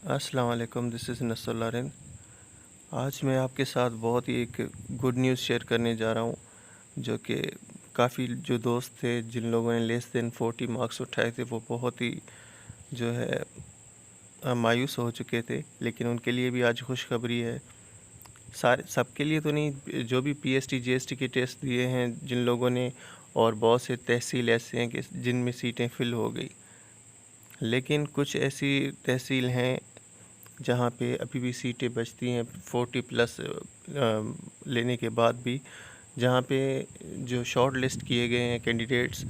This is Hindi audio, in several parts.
अस्सलाम वालेकुम, दिस इज़ नसरुल्लाह। आज मैं आपके साथ बहुत ही एक गुड न्यूज़ शेयर करने जा रहा हूँ, जो कि काफ़ी जो दोस्त थे जिन लोगों ने लेस देन 40 मार्क्स उठाए थे, वो बहुत ही जो है मायूस हो चुके थे। लेकिन उनके लिए भी आज खुशखबरी है। सारे सबके लिए तो नहीं, जो भी पीएसटी जीएसटी के टेस्ट दिए हैं जिन लोगों ने, और बहुत से तहसील ऐसे हैं कि जिनमें सीटें फिल हो गई। लेकिन कुछ ऐसी तहसील हैं जहाँ पे अभी भी सीटें बचती हैं 40 प्लस लेने के बाद भी, जहाँ पे जो शॉर्ट लिस्ट किए गए हैं कैंडिडेट्स,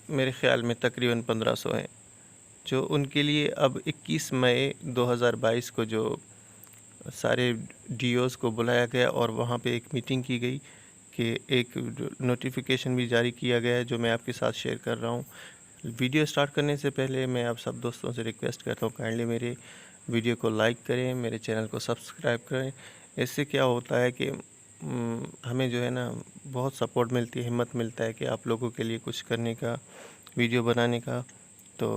मेरे ख़्याल में तकरीबन 1500 हैं, जो उनके लिए अब 21 मई 2022 को जो सारे डीओज़ को बुलाया गया और वहाँ पे एक मीटिंग की गई कि एक नोटिफिकेशन भी जारी किया गया है, जो मैं आपके साथ शेयर कर रहा हूँ। वीडियो स्टार्ट करने से पहले मैं आप सब दोस्तों से रिक्वेस्ट करता हूँ, काइंडली मेरे वीडियो को लाइक करें, मेरे चैनल को सब्सक्राइब करें। इससे क्या होता है कि हमें जो है ना बहुत सपोर्ट मिलती है, हिम्मत मिलता है कि आप लोगों के लिए कुछ करने का, वीडियो बनाने का। तो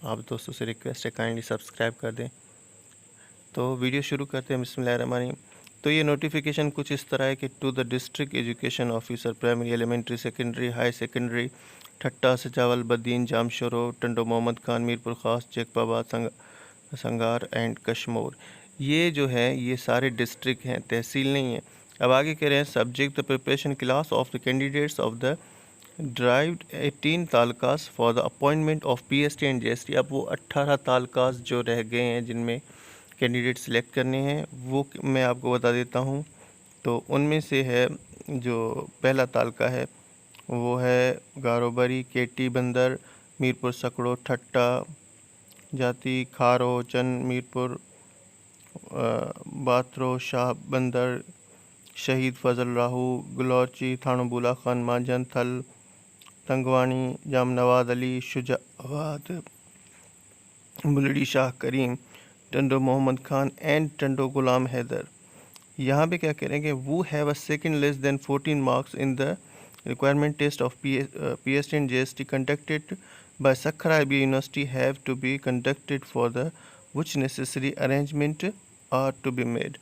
आप दोस्तों से रिक्वेस्ट है, काइंडली सब्सक्राइब कर दें। तो वीडियो शुरू करते हैं, बिस्मिल्लाहिर्रहमानिर्रहीम। तो ये नोटिफिकेशन कुछ इस तरह है कि to the district education officer, primary, elementary, secondary, high secondary, Thatta, Sujawal, Badin, Jamshoro, Tando Mohammad Khan, Mirpur ख़ास, जैकबाबाद, संगार एंड कश्मोर। ये जो है ये सारे डिस्ट्रिक्ट हैं, तहसील नहीं है। अब आगे कह रहे हैं, subject the preparation class of the candidates of the derived 18 talukas for the appointment of PST and GST. अब वो 18 तालकास जो रह गए हैं जिनमें कैंडिडेट सेलेक्ट करने हैं, वो मैं आपको बता देता हूँ। तो उनमें से है, जो पहला तालका है वो है गारोबरी, केटी बंदर, मीरपुर सकड़ो, ठट्टा जाति, खारो, चंद, मीरपुर, बात्रो, शाह बंदर, शहीद फजल राहू, गलौची, थानुबुला खान, माजन, थल, तंगवानी, जामनवाद अली, शुजावाद, बुलड़ी शाह करीम, टंडो मोहम्मद खान एंड टंडो गुलाम हैदर। यहाँ पे क्या कह रहे हैं कि वो have a second less than 14 marks in the requirement test of PST and JST conducted by Sakkara IB University have to be conducted for the which necessary arrangement are to be made।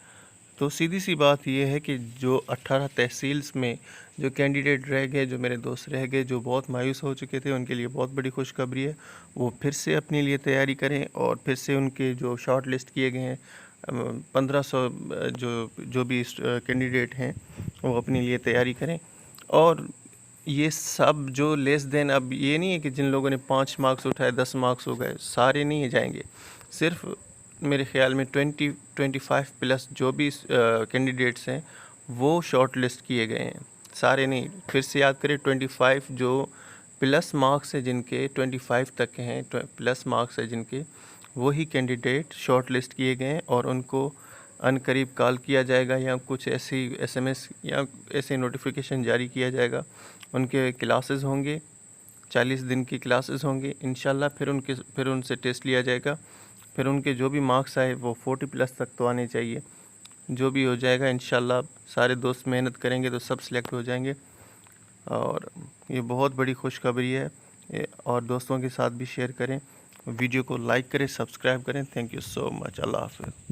तो सीधी सी बात ये है कि जो 18 तहसील्स में जो कैंडिडेट रह गए, जो मेरे दोस्त रह गए, जो बहुत मायूस हो चुके थे, उनके लिए बहुत बड़ी खुशखबरी है। वो फिर से अपने लिए तैयारी करें और फिर से उनके जो शॉर्ट लिस्ट किए गए हैं 1500 जो भी कैंडिडेट हैं, वो अपने लिए तैयारी करें। और ये सब जो लेस देन, अब ये नहीं है कि जिन लोगों ने 5 मार्क्स उठाए 10 मार्क्स हो गए, सारे नहीं जाएंगे। सिर्फ मेरे ख़्याल में 25 प्लस जो भी कैंडिडेट्स हैं वो शॉर्ट लिस्ट किए गए हैं, सारे नहीं। फिर से याद करें, 25 जो प्लस मार्क्स है जिनके, 25 तक के हैं, प्लस मार्क्स है जिनके, वही कैंडिडेट शॉर्ट लिस्ट किए गए हैं और उनको अनकरीब कॉल किया जाएगा या कुछ ऐसी एसएमएस या ऐसे नोटिफिकेशन जारी किया जाएगा। उनके क्लासेस होंगे, 40 दिन की क्लासेस होंगी इंशाल्लाह। फिर उनसे टेस्ट लिया जाएगा। फिर उनके जो भी मार्क्स आए वो 40 प्लस तक तो आने चाहिए। जो भी हो जाएगा इंशाल्लाह, सारे दोस्त मेहनत करेंगे तो सब सिलेक्ट हो जाएंगे। और ये बहुत बड़ी खुशखबरी है। और दोस्तों के साथ भी शेयर करें, वीडियो को लाइक करें, सब्सक्राइब करें। Thank you so much. अल्लाह हाफ़िज़।